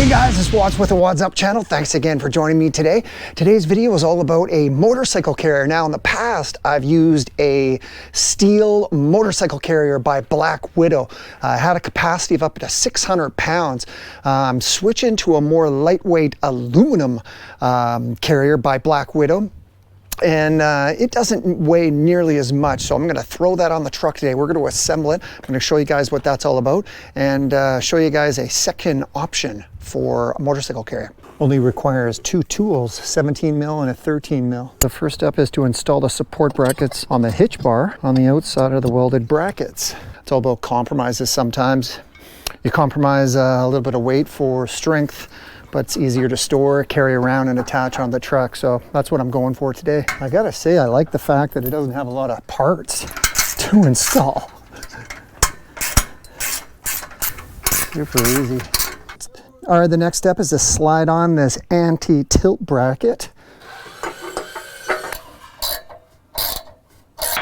Hey guys, it's WADZ with the WADZ Up channel. Thanks again for joining me today. Today's video is all about a motorcycle carrier. Now in the past, I've used a steel motorcycle carrier by Black Widow. I had a capacity of up to 600 pounds. I'm switching to a more lightweight aluminum carrier by Black Widow. And it doesn't weigh nearly as much, so I'm going to throw that on the truck today. We're going to assemble it. I'm going to show you guys what that's all about and show you guys a second option for a motorcycle carrier. Only requires two tools, 17 mil and a 13 mil. The first step is to install the support brackets on the hitch bar on the outside of the welded brackets. It's all about compromises sometimes. You compromise a little bit of weight for strength, but it's easier to store, carry around, and attach on the truck. So that's what I'm going for today. I gotta say, I like the fact that it doesn't have a lot of parts to install. Super easy. All right, the next step is to slide on this anti-tilt bracket.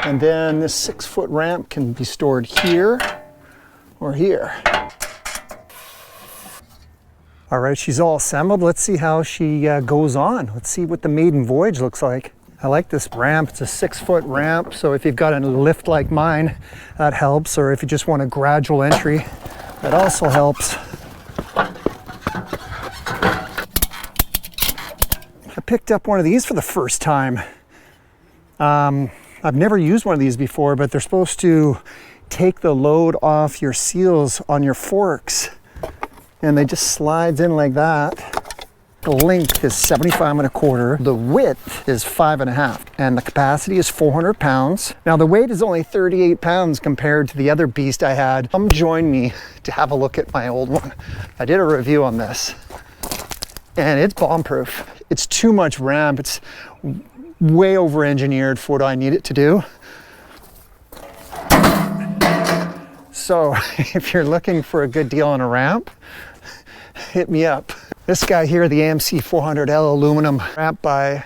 And then this 6-foot ramp can be stored here or here. All right, she's all assembled. Let's see how she goes on. Let's see what the Maiden Voyage looks like. I like this ramp. It's a 6-foot ramp, so if you've got a lift like mine, that helps. Or if you just want a gradual entry, that also helps. I picked up one of these for the first time. I've never used one of these before, but they're supposed to take the load off your seals on your forks. And they just slides in like that. The length is 75 1/4. The width is 5.5, and the capacity is 400 pounds. Now the weight is only 38 pounds compared to the other beast I had. Come join me to have a look at my old one. I did a review on this, and it's bomb-proof. It's too much ramp. It's way over-engineered for what I need it to do. So if you're looking for a good deal on a ramp, hit me up. This guy here, the AMC 400L aluminum ramp by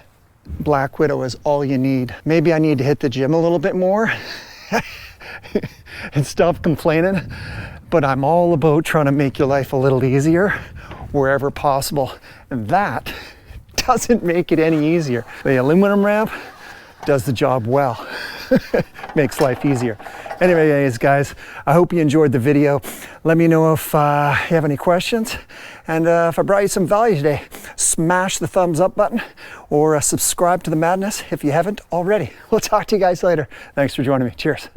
Black Widow, is all you need. Maybe I need to hit the gym a little bit more and stop complaining, but I'm all about trying to make your life a little easier wherever possible. And that doesn't make it any easier. The aluminum ramp does the job well. Makes life easier. Anyways, guys, I hope you enjoyed the video. Let me know if you have any questions. And if I brought you some value today, smash the thumbs up button or subscribe to the madness if you haven't already. We'll talk to you guys later. Thanks for joining me. Cheers.